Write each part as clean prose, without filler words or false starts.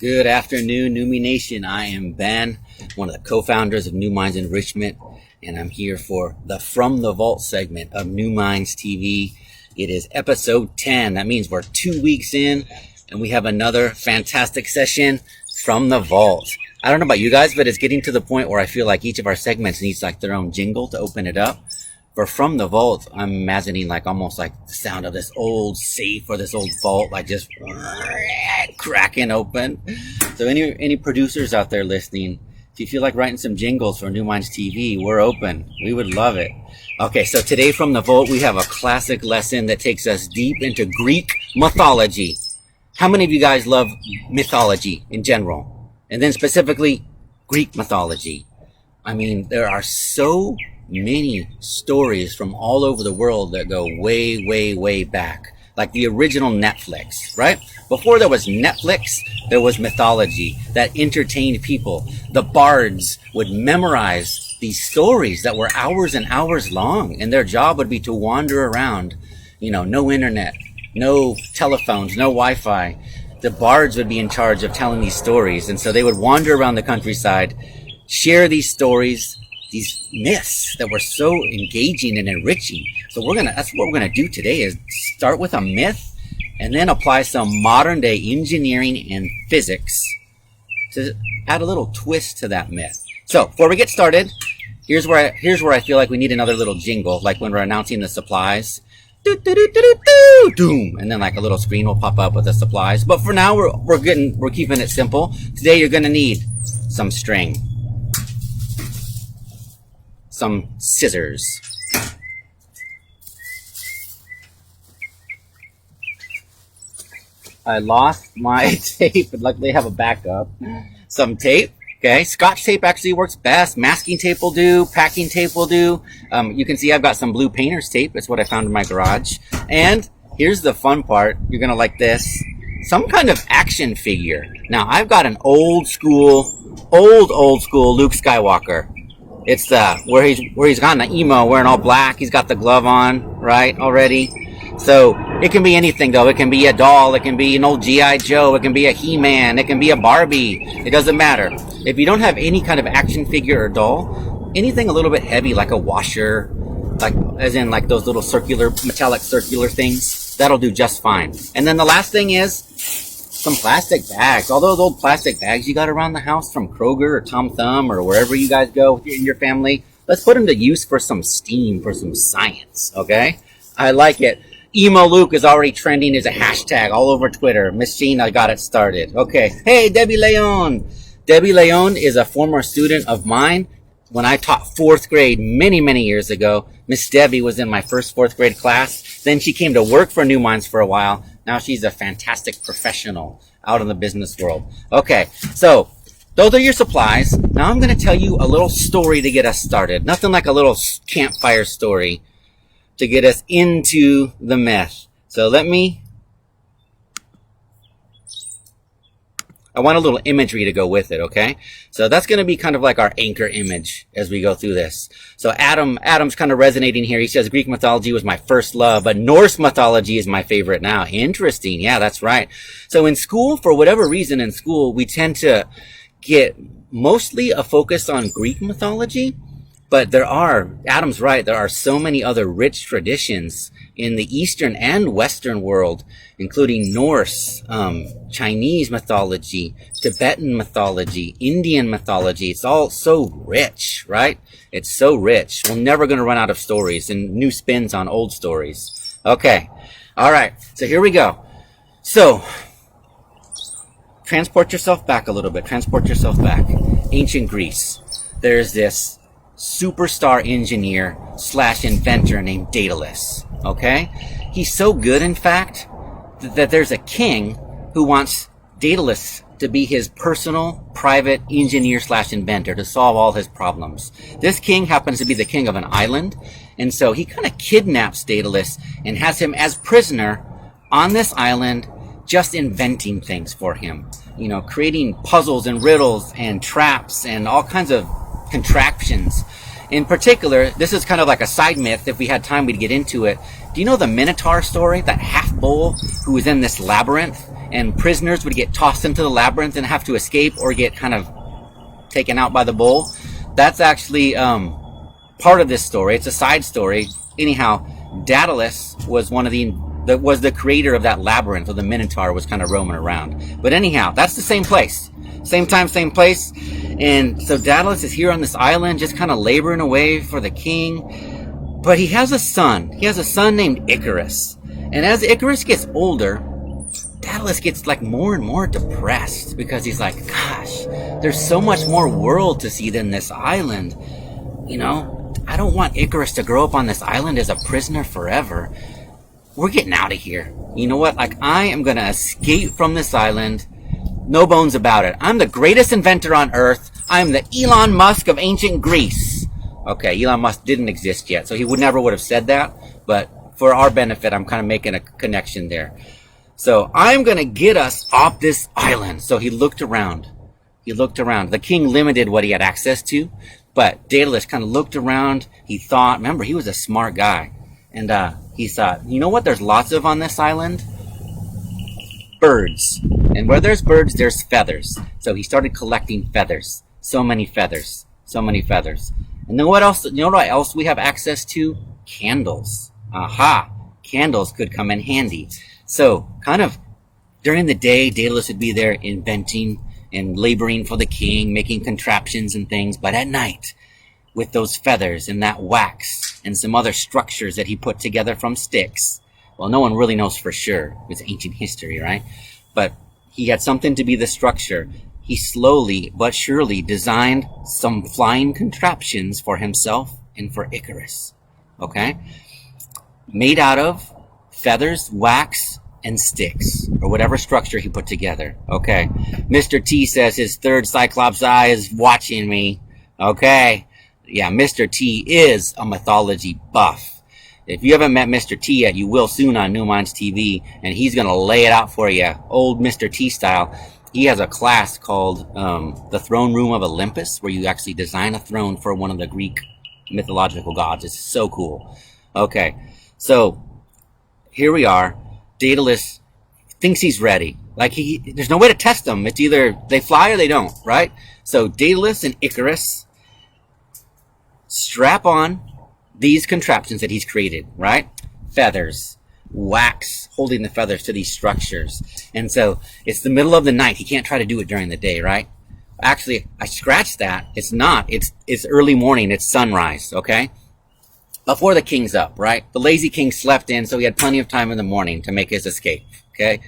Good afternoon, NuMinds Nation. I am Ben, one of the co-founders of NuMinds Enrichment, and I'm here for the From the Vault segment of NuMinds TV. It is episode 10. That means we're 2 weeks in, and we have another fantastic session from the vault. I don't know about you guys, but it's getting to the point where I feel like each of our segments needs like their own jingle to open it up. For From the Vault, I'm imagining like almost like the sound of this old safe or this old vault, like just cracking open. So any producers out there listening, if you feel like writing some jingles for NuMinds TV, we're open. We would love it. Okay, so today from the vault, we have a classic lesson that takes us deep into Greek mythology. How many of you guys love mythology in general? And then specifically Greek mythology. I mean, there are so many stories from all over the world that go way, way, way back. Like the original Netflix, right? Before there was Netflix, there was mythology that entertained people. The bards would memorize these stories that were hours and hours long, and their job would be to wander around. You know, no internet, no telephones, no Wi-Fi. The bards would be in charge of telling these stories, and so they would wander around the countryside, share these stories, these myths that were so engaging and enriching. So that's what we're gonna do today, is start with a myth and then apply some modern day engineering and physics to add a little twist to that myth. So before we get started, here's where I feel like we need another little jingle, like when we're announcing the supplies. Do, do, do, do, do, do, doom, and then like a little screen will pop up with the supplies. But for now, we're keeping it simple. Today you're gonna need some string, some scissors, I lost my tape, but luckily I have a backup. Some tape, okay? Scotch tape actually works best. Masking tape will do. Packing tape will do. You can see I've got some blue painter's tape. It's what I found in my garage. And here's the fun part. You're gonna like this. Some kind of action figure. Now, I've got an old school Luke Skywalker. It's where he's got an emo, wearing all black. He's got the glove on, right, already. So it can be anything, though. It can be a doll. It can be an old G.I. Joe. It can be a He-Man. It can be a Barbie. It doesn't matter. If you don't have any kind of action figure or doll, anything a little bit heavy, like a washer, like as in like those little metallic circular things, that'll do just fine. And then the last thing is some plastic bags. All those old plastic bags you got around the house from Kroger or Tom Thumb or wherever you guys go in your family, let's put them to use for some STEAM, for some science, okay? I like it. Emo Luke is already trending as a hashtag all over Twitter. Miss Gina got it started. Okay. Hey, Debbie Leon. Debbie Leon is a former student of mine. When I taught fourth grade many, many years ago, Miss Debbie was in my first fourth grade class. Then she came to work for NuMinds for a while. Now she's a fantastic professional out in the business world. Okay, so those are your supplies. Now I'm going to tell you a little story to get us started. Nothing like a little campfire story to get us into the myth. So I want a little imagery to go with it, okay? So that's going to be kind of like our anchor image as we go through this. So Adam's kind of resonating here. He says Greek mythology was my first love, but Norse mythology is my favorite now. Interesting. Yeah, that's right. So in school, for whatever reason in school, we tend to get mostly a focus on Greek mythology. But Adam's right, there are so many other rich traditions in the Eastern and Western world, including Norse, Chinese mythology, Tibetan mythology, Indian mythology. It's all so rich, right? It's so rich. We're never going to run out of stories and new spins on old stories. Okay. All right. So here we go. So transport yourself back a little bit. Transport yourself back. Ancient Greece. There's this superstar engineer / inventor named Daedalus, okay? He's so good, in fact, that there's a king who wants Daedalus to be his personal, private engineer / inventor to solve all his problems. This king happens to be the king of an island, and so he kind of kidnaps Daedalus and has him as prisoner on this island, just inventing things for him. You know, creating puzzles and riddles and traps and all kinds of contraptions. In particular, this is kind of like a side myth. If we had time, we'd get into it. Do you know the Minotaur story? That half bull who was in this labyrinth, and prisoners would get tossed into the labyrinth and have to escape or get kind of taken out by the bull. That's actually part of this story. It's a side story. Anyhow, Daedalus was was the creator of that labyrinth, or the Minotaur was kind of roaming around. But anyhow, that's the same place. Same time, same place. And so Daedalus is here on this island, just kind of laboring away for the king. But he has a son. He has a son named Icarus. And as Icarus gets older, Daedalus gets like more and more depressed, because he's like, gosh, there's so much more world to see than this island. You know, I don't want Icarus to grow up on this island as a prisoner forever. We're getting out of here. You know what? Like, I am going to escape from this island. No bones about it. I'm the greatest inventor on Earth. I'm the Elon Musk of ancient Greece. Okay, Elon Musk didn't exist yet, so he never would have said that. But for our benefit, I'm kind of making a connection there. So I'm going to get us off this island. So he looked around. He looked around. The king limited what he had access to, but Daedalus kind of looked around. He thought, remember, he was a smart guy. And he thought, you know what there's lots of on this island? Birds. And where there's birds, there's feathers. So he started collecting feathers. So many feathers. So many feathers. And then what else? You know what else we have access to? Candles. Aha! Candles could come in handy. So, kind of, during the day, Daedalus would be there inventing and laboring for the king, making contraptions and things. But at night, with those feathers and that wax and some other structures that he put together from sticks, well, no one really knows for sure. It's ancient history, right? But he had something to be the structure. He slowly but surely designed some flying contraptions for himself and for Icarus. Okay? Made out of feathers, wax, and sticks, or whatever structure he put together. Okay. Mr. T says his third Cyclops eye is watching me. Okay. Yeah, Mr. T is a mythology buff. If you haven't met Mr. T yet, you will soon on NuMinds TV, and he's going to lay it out for you, old Mr. T style. He has a class called the Throne Room of Olympus, where you actually design a throne for one of the Greek mythological gods. It's so cool. Okay, so here we are. Daedalus thinks he's ready. Like, there's no way to test them. It's either they fly or they don't, right? So Daedalus and Icarus strap on these contraptions that he's created, right? Feathers, wax, holding the feathers to these structures. And so it's the middle of the night. He can't try to do it during the day, right? Actually, I scratched that. It's not. It's early morning. It's sunrise, okay? Before the king's up, right? The lazy king slept in, so he had plenty of time in the morning to make his escape, okay?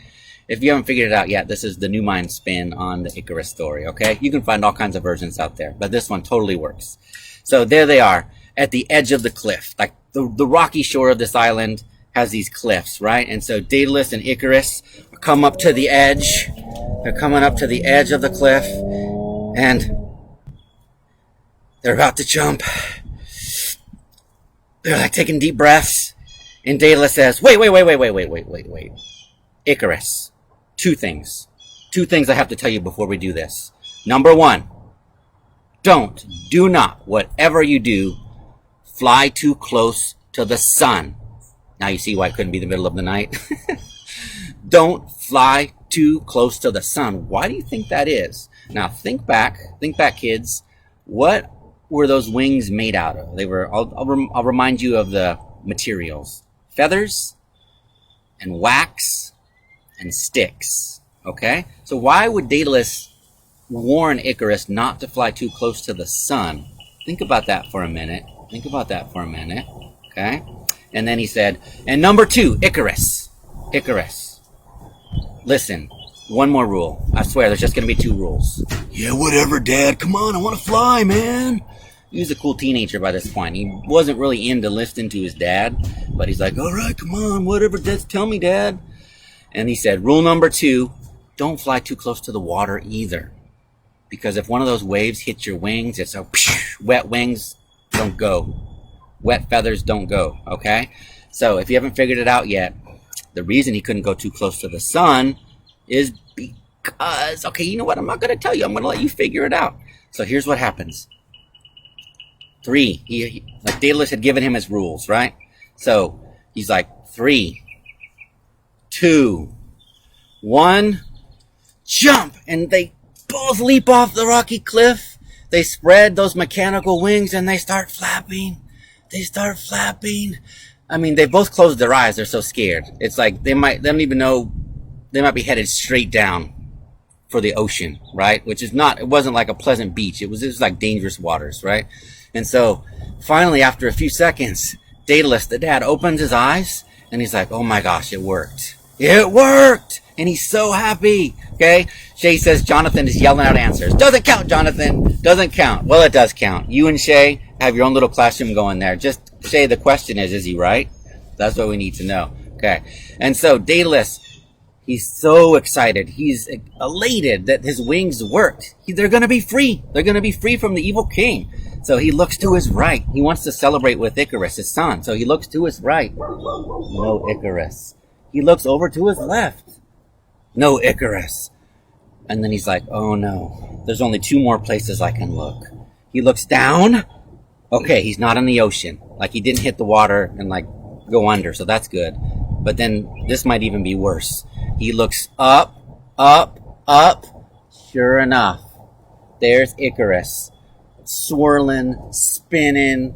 If you haven't figured it out yet, this is the NuMinds spin on the Icarus story, okay? You can find all kinds of versions out there, but this one totally works. So there they are, at the edge of the cliff. Like, the rocky shore of this island has these cliffs, right? And so Daedalus and Icarus come up to the edge. They're coming up to the edge of the cliff, and they're about to jump. They're like taking deep breaths, and Daedalus says, wait. Icarus, two things I have to tell you before we do this. Number one, do not, whatever you do, fly too close to the sun. Now you see why it couldn't be the middle of the night. Don't fly too close to the sun. Why do you think that is? Now think back, kids. What were those wings made out of? They were, I'll remind you of the materials. Feathers and wax and sticks. Okay? So why would Daedalus warn Icarus not to fly too close to the sun? Think about that for a minute. Okay? And then he said, and number two, Icarus. Listen, one more rule. I swear there's just going to be two rules. Yeah, whatever, Dad. Come on, I want to fly, man. He was a cool teenager by this point. He wasn't really into listening to his dad, but he's like, all right, come on, whatever, tell me, Dad. And he said, rule number two, don't fly too close to the water either. Because if one of those waves hits your wings, it's a wet wings don't go. Wet feathers don't go, okay? So if you haven't figured it out yet, the reason he couldn't go too close to the sun is because, okay, you know what? I'm not going to tell you. I'm going to let you figure it out. So here's what happens. Like Daedalus had given him his rules, right? So he's like, 3, 2, 1, jump! And they both leap off the rocky cliff. They spread those mechanical wings and they start flapping. I mean, they both closed their eyes. They're so scared. It's like they don't even know, they might be headed straight down for the ocean, right? Which is not, it wasn't like a pleasant beach. It was like dangerous waters, right? And so finally, after a few seconds, Daedalus, the dad, opens his eyes and he's like, oh my gosh, it worked. It worked! And he's so happy. Okay? Shay says Jonathan is yelling out answers. Doesn't count, Jonathan. Doesn't count. Well, it does count. You and Shay have your own little classroom going there. Just, Shay, the question is he right? That's what we need to know. Okay. And so Daedalus, he's so excited. He's elated that his wings worked. They're going to be free. They're going to be free from the evil king. So he looks to his right. He wants to celebrate with Icarus, his son. So he looks to his right. No Icarus. He looks over to his left. No Icarus. And then he's like, oh no, there's only 2 more places I can look. He looks down. Okay, he's not in the ocean. Like, he didn't hit the water and like go under, so that's good. But then this might even be worse. He looks up, up, up. Sure enough, there's Icarus. Swirling, spinning,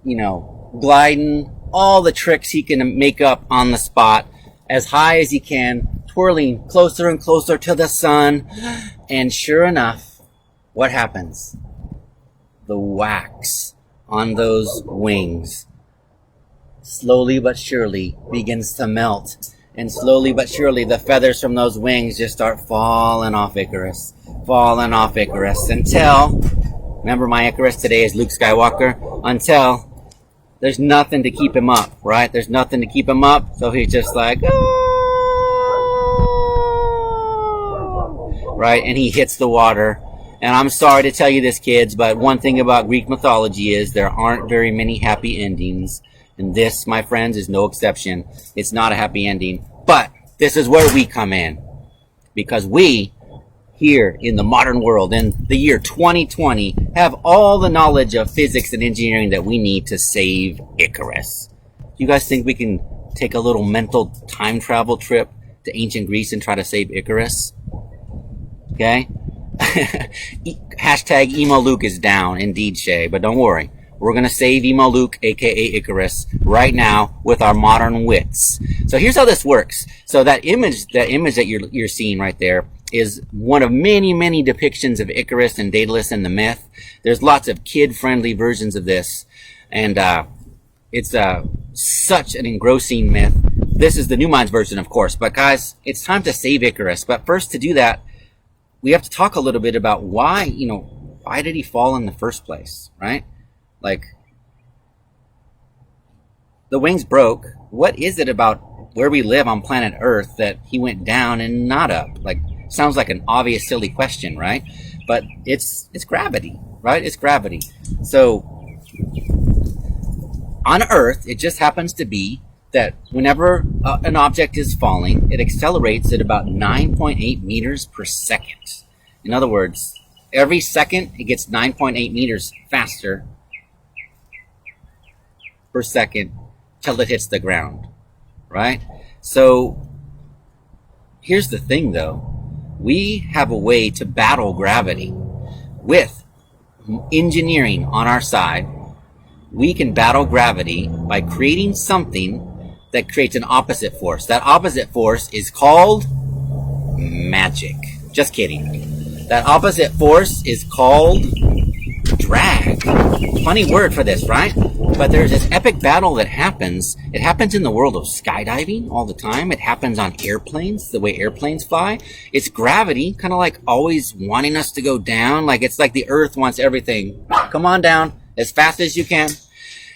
gliding, all the tricks he can make up on the spot, as high as he can, twirling closer and closer to the sun. And sure enough, what happens? The wax on those wings slowly but surely begins to melt. And slowly but surely the feathers from those wings just start falling off Icarus. Until, remember my Icarus today is Luke Skywalker, until there's nothing to keep him up, right? There's nothing to keep him up, so he's just like, oh! Right? And he hits the water. And I'm sorry to tell you this, kids, but one thing about Greek mythology is there aren't very many happy endings. And this, my friends, is no exception. It's not a happy ending. But this is where we come in. Because we, here in the modern world, in the year 2020, have all the knowledge of physics and engineering that we need to save Icarus. Do you guys think we can take a little mental time travel trip to ancient Greece and try to save Icarus? Okay? Hashtag Emo Luke is down, indeed, Shay, but don't worry. We're going to save Emo Luke, aka Icarus, right now with our modern wits. So here's how this works. So that image that you're seeing right there is one of many, many depictions of Icarus and Daedalus in the myth. There's lots of kid-friendly versions of this, and it's such an engrossing myth. This is the NuMinds version, of course, but guys, it's time to save Icarus. But first, to do that, we have to talk a little bit about why did he fall in the first place, right? Like, the wings broke. What is it about where we live on planet Earth that he went down and not up? Like, sounds like an obvious, silly question, right? But it's gravity, right? It's gravity. So, on Earth, it just happens to be that whenever an object is falling, it accelerates at about 9.8 meters per second. In other words, every second, it gets 9.8 meters faster per second till it hits the ground, right? So here's the thing, though. We have a way to battle gravity with engineering on our side. We can battle gravity by creating something that creates an opposite force. That opposite force is called magic. Just kidding. That opposite force is called drag. Funny word for this, right? But there's this epic battle that happens. It happens in the world of skydiving all the time. It happens on airplanes, the way airplanes fly. It's gravity, kind of like always wanting us to go down. Like, it's like the Earth wants everything. Come on down as fast as you can.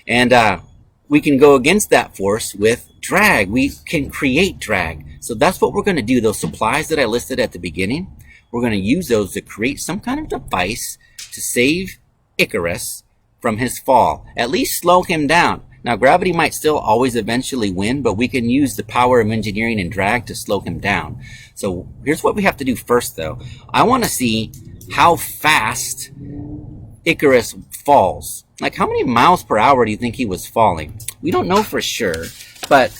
And we can go against that force with drag. We can create drag. So that's what we're going to do. Those supplies that I listed at the beginning, we're going to use those to create some kind of device to save Icarus from his fall. At least slow him down. Now, gravity might still always eventually win, but we can use the power of engineering and drag to slow him down. So here's what we have to do first, though. I want to see how fast Icarus falls. Like, how many miles per hour do you think he was falling? We don't know for sure, but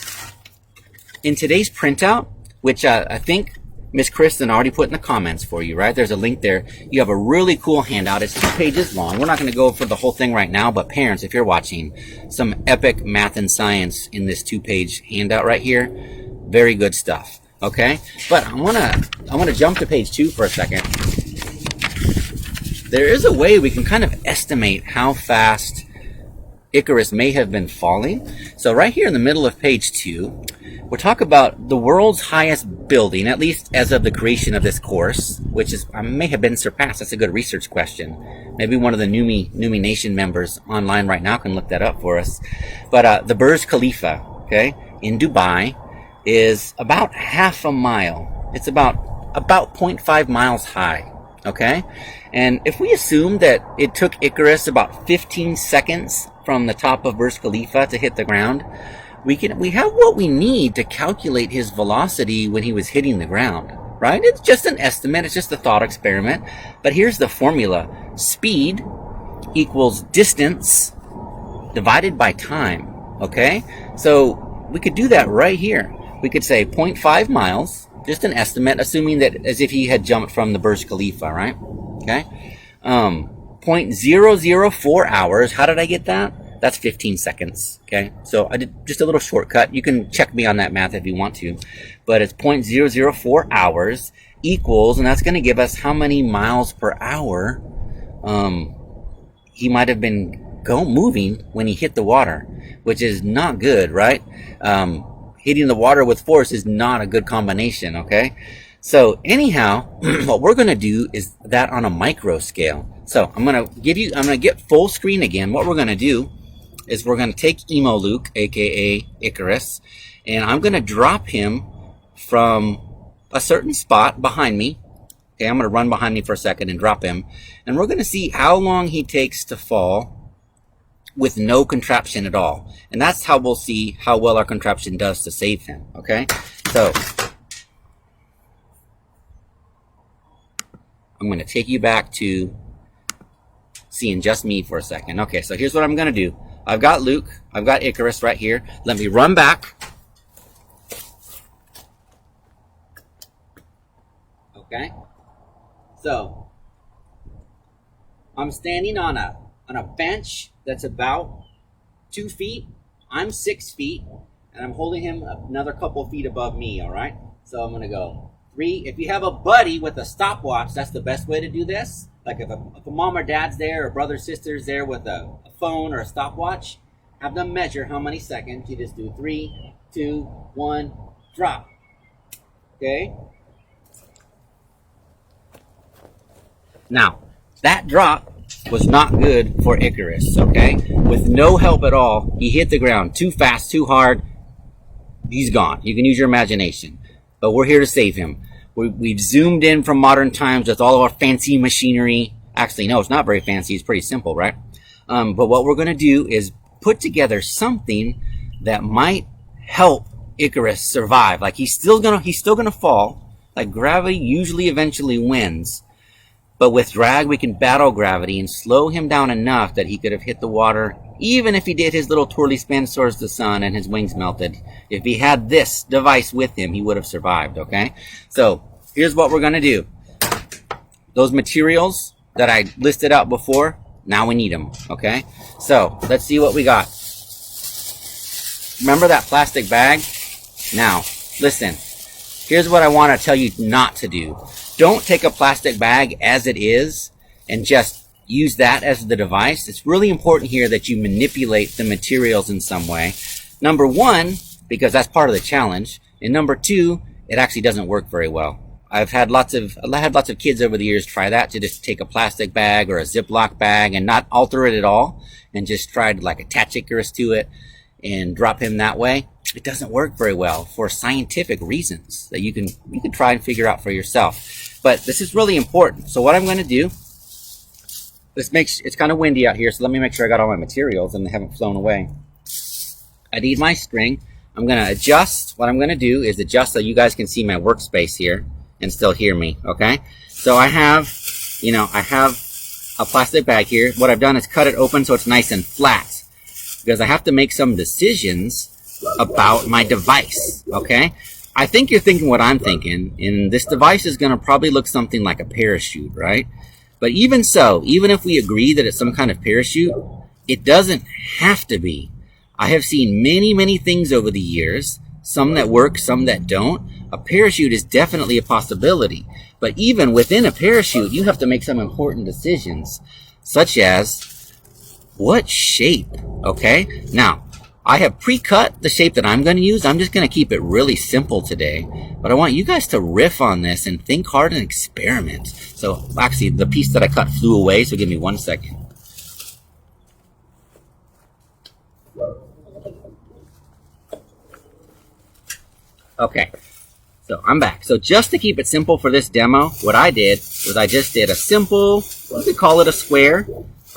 in today's printout, which I think Miss Kristen already put in the comments for you, right? There's a link there. You have a really cool handout. It's 2 pages long. We're not going to go for the whole thing right now, but parents, if you're watching, some epic math and science in this 2-page handout right here. Very good stuff. Okay, but I want to jump to page 2 for a second. There is a way we can kind of estimate how fast Icarus may have been falling. So right here in the middle of page 2, we'll talk about the world's highest building, at least as of the creation of this course, which is may have been surpassed. That's a good research question. Maybe one of the Numi Nation members online right now can look that up for us. But the Burj Khalifa, okay, in Dubai, is about half a mile. It's about 0.5 miles high. Okay, and if we assume that it took Icarus about 15 seconds from the top of Burj Khalifa to hit the ground, we have what we need to calculate his velocity when he was hitting the ground, right? It's just an estimate. It's just a thought experiment. But here's the formula. Speed equals distance divided by time, okay? So we could do that right here. We could say 0.5 miles, just an estimate, assuming that as if he had jumped from the Burj Khalifa, right? Okay. 0.004 hours. How did I get that? That's 15 seconds. Okay. So I did just a little shortcut. You can check me on that math if you want to, but it's 0.004 hours equals, and that's going to give us how many miles per hour he might have been moving when he hit the water, which is not good, right? Hitting the water with force is not a good combination, okay? So anyhow, what we're going to do is that on a micro scale. So I'm going to get full screen again. What we're going to do is we're going to take Emo Luke, aka Icarus, and I'm going to drop him from a certain spot behind me. Okay, I'm going to run behind me for a second and drop him. And we're going to see how long he takes to fall with no contraption at all. And that's how we'll see how well our contraption does to save him, okay? So I'm going to take you back to seeing just me for a second. Okay, so here's what I'm going to do. I've got Luke. I've got Icarus right here. Let me run back. Okay? So I'm standing on a bench that's about 2 feet. I'm 6 feet, and I'm holding him another couple feet above me, all right? So I'm going to go 3. If you have a buddy with a stopwatch, that's the best way to do this. Like if a mom or dad's there, or brother, sister's there with a phone or a stopwatch, have them measure how many seconds. You just do 3, 2, 1, drop. Okay? Now, that drop was not good for Icarus, okay? With no help at all, he hit the ground too fast, too hard. He's gone. You can use your imagination. But we're here to save him. We've zoomed in from modern times with all of our fancy machinery. Actually, no, it's not very fancy. It's pretty simple, right? But what we're going to do is put together something that might help Icarus survive. Like he's still gonna fall. Like gravity usually eventually wins. But with drag, we can battle gravity and slow him down enough that he could have hit the water, even if he did his little twirly spin towards the sun and his wings melted. If he had this device with him, he would have survived, okay? So here's what we're going to do. Those materials that I listed out before, now we need them, okay? So let's see what we got. Remember that plastic bag? Now, listen. Here's what I want to tell you not to do. Don't take a plastic bag as it is and just use that as the device. It's really important here that you manipulate the materials in some way. Number one, because that's part of the challenge. And number two, it actually doesn't work very well. I've had lots of kids over the years try that, to just take a plastic bag or a Ziploc bag and not alter it at all and just try to like attach Icarus to it and drop him that way. It doesn't work very well for scientific reasons that you can try and figure out for yourself. But this is really important. So what I'm going to do, it's kind of windy out here, so let me make sure I got all my materials and they haven't flown away. I need my string. I'm going to adjust. What I'm going to do is adjust so you guys can see my workspace here and still hear me, okay? So I have a plastic bag here. What I've done is cut it open so it's nice and flat, because I have to make some decisions about my device, okay? I think you're thinking what I'm thinking, and this device is going to probably look something like a parachute, right? But even so, even if we agree that it's some kind of parachute, it doesn't have to be. I have seen many, many things over the years, some that work, some that don't. A parachute is definitely a possibility. But even within a parachute, you have to make some important decisions, such as what shape, okay? Now, I have pre-cut the shape that I'm going to use. I'm just going to keep it really simple today. But I want you guys to riff on this and think hard and experiment. So, actually, the piece that I cut flew away, so give me 1 second. Okay, so I'm back. So just to keep it simple for this demo, what I did was I just did a simple, you could call it a square,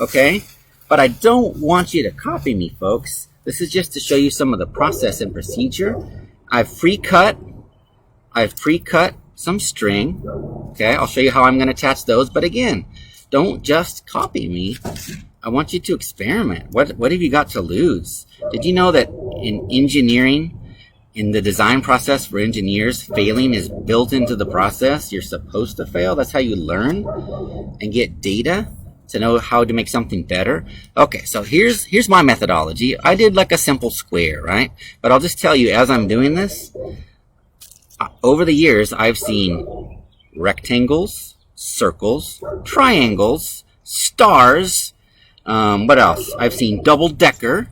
okay? But I don't want you to copy me, folks. This is just to show you some of the process and procedure. I've pre-cut some string, okay? I'll show you how I'm going to attach those. But again, don't just copy me. I want you to experiment. What have you got to lose? Did you know that in engineering, in the design process for engineers, failing is built into the process? You're supposed to fail. That's how you learn and get data to know how to make something better. Okay, so here's my methodology. I did like a simple square, right? But I'll just tell you, as I'm doing this, over the years, I've seen rectangles, circles, triangles, stars. What else? I've seen double-decker.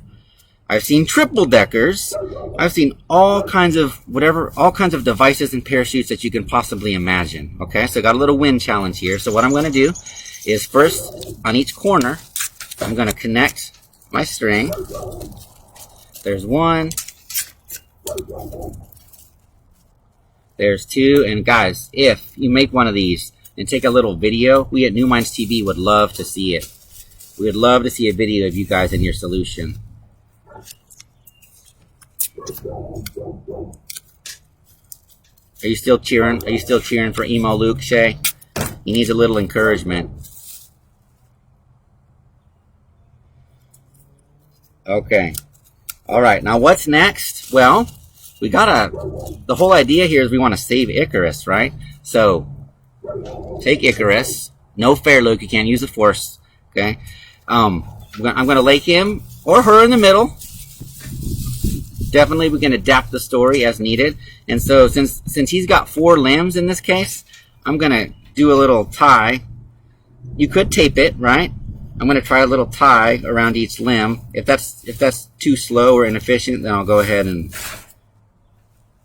I've seen triple deckers. I've seen all kinds of devices and parachutes that you can possibly imagine. Okay, so I got a little wind challenge here. So what I'm going to do is first, on each corner, I'm going to connect my string. There's one. There's two. And guys, if you make one of these and take a little video, we at NuMinds TV would love to see it. We would love to see a video of you guys and your solution. Are you still cheering? Are you still cheering for emo Luke, Shay? He needs a little encouragement. Okay. All right. Now what's next? Well, the whole idea here is we want to save Icarus, right? So take Icarus. No fair, Luke. You can't use the force. Okay. I'm going to lay him or her in the middle. Definitely we can adapt the story as needed. And so since he's got 4 limbs in this case, I'm going to do a little tie. You could tape it, right? I'm going to try a little tie around each limb. If that's too slow or inefficient, then I'll go ahead and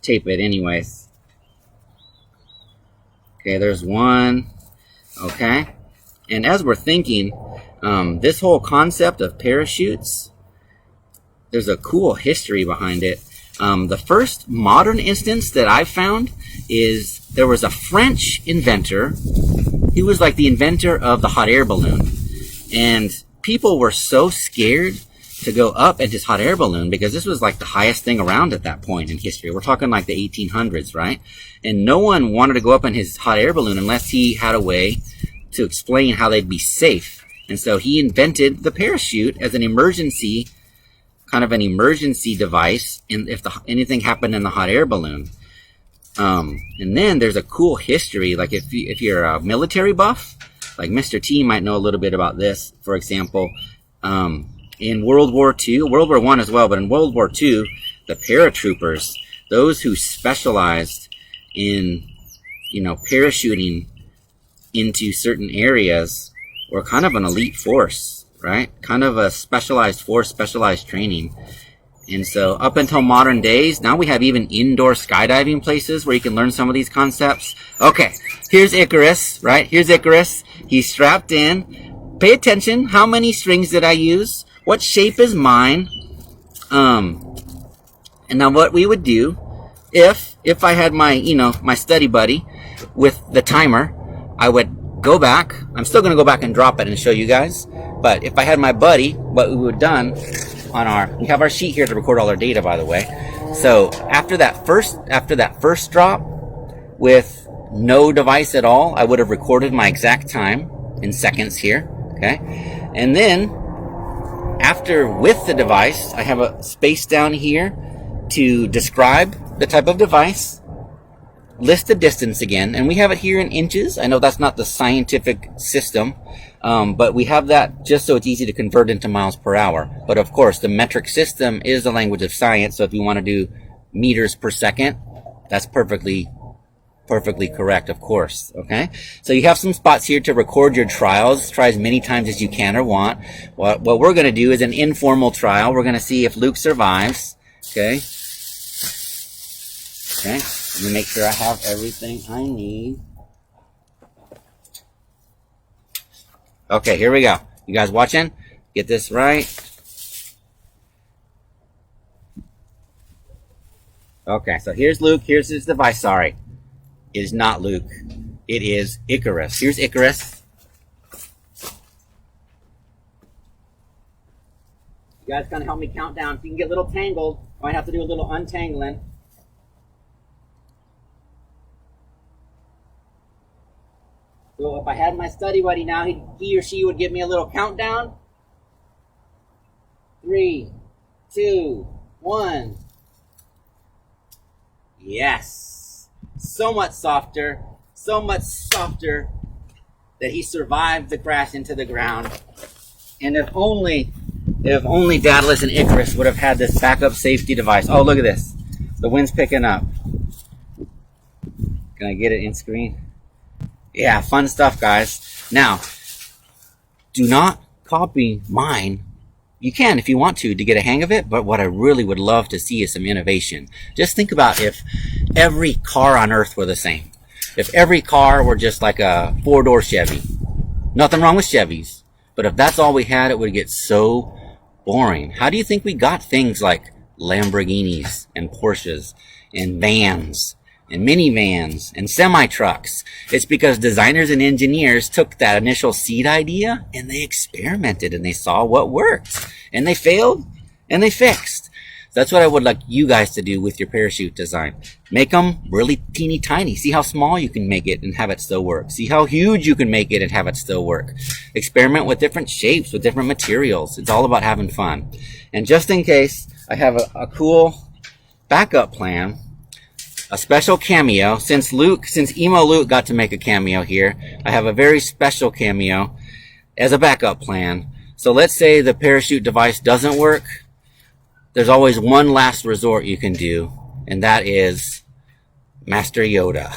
tape it anyways. Okay, there's one. Okay. And as we're thinking, this whole concept of parachutes, there's a cool history behind it. The first modern instance that I've found is there was a French inventor. He was like the inventor of the hot air balloon. And people were so scared to go up in his hot air balloon because this was like the highest thing around at that point in history. We're talking like the 1800s, right? And no one wanted to go up in his hot air balloon unless he had a way to explain how they'd be safe. And so he invented the parachute as an emergency device if anything happened in the hot air balloon. And then there's a cool history. Like if you're a military buff, like Mr. T might know a little bit about this. For example, in World War II, World War I as well, but in World War II, the paratroopers, those who specialized in, parachuting into certain areas, were kind of an elite force, right? Kind of a specialized force, specialized training. And so up until modern days, now we have even indoor skydiving places where you can learn some of these concepts. Okay, here's Icarus, right? Here's Icarus. He's strapped in. Pay attention. How many strings did I use? What shape is mine? And now what we would do, if I had my, my study buddy with the timer, I would go back. I'm still going to go back and drop it and show you guys. But if I had my buddy, what we would have done we have our sheet here to record all our data, by the way. So after that first drop with no device at all, I would have recorded my exact time in seconds here. Okay. And then after with the device, I have a space down here to describe the type of device, list the distance again, and we have it here in inches. I know that's not the scientific system, but we have that just so it's easy to convert into miles per hour. But of course, the metric system is the language of science, so if you want to do meters per second, that's perfectly correct, of course. Okay, so you have some spots here to record your trials. Try as many times as you can or want. What we're going to do is an informal trial. We're going to see if Luke survives. Okay. Let me make sure I have everything I need. Okay, here we go. You guys watching? Get this right. Okay, so here's Luke. Here's his device. Sorry. It is not Luke. It is Icarus. Here's Icarus. You guys kind of help me count down. If you can get a little tangled, I might have to do a little untangling. So if I had my study buddy now, he or she would give me a little countdown. 3, 2, 1. Yes. So much softer that he survived the crash into the ground. And if only Daedalus and Icarus would have had this backup safety device. Oh, look at this. The wind's picking up. Can I get it in screen? Yeah, fun stuff, guys. Now, do not copy mine. You can if you want to get a hang of it, but what I really would love to see is some innovation. Just think about if every car on Earth were the same. If every car were just like a 4-door Chevy. Nothing wrong with Chevys, but if that's all we had, it would get so boring. How do you think we got things like Lamborghinis and Porsches and vans and minivans and semi-trucks? It's because designers and engineers took that initial seed idea and they experimented and they saw what worked. And they failed and they fixed. That's what I would like you guys to do with your parachute design. Make them really teeny tiny. See how small you can make it and have it still work. See how huge you can make it and have it still work. Experiment with different shapes, with different materials. It's all about having fun. And just in case, I have a cool backup plan. A special cameo. Since Emo Luke got to make a cameo here, I have a very special cameo as a backup plan. So let's say the parachute device doesn't work. There's always one last resort you can do, and that is Master Yoda.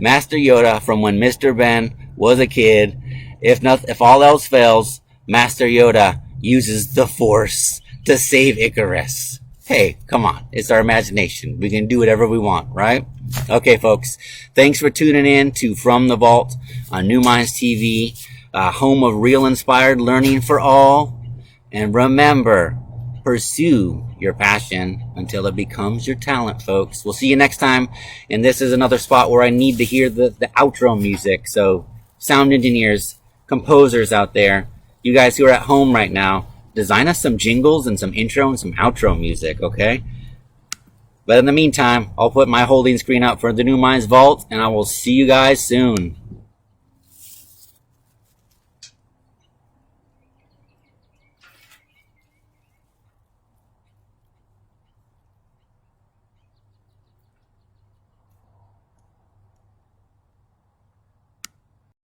Master Yoda from when Mr. Ben was a kid. If all else fails, Master Yoda uses the Force to save Icarus. Hey, come on. It's our imagination. We can do whatever we want, right? Okay, folks. Thanks for tuning in to From the Vault on NuMinds TV, home of real inspired learning for all. And remember, pursue your passion until it becomes your talent, folks. We'll see you next time. And this is another spot where I need to hear the outro music. So, sound engineers, composers out there, you guys who are at home right now, design us some jingles and some intro and some outro music, okay? But in the meantime, I'll put my holding screen up for the NuMinds Vault, and I will see you guys soon.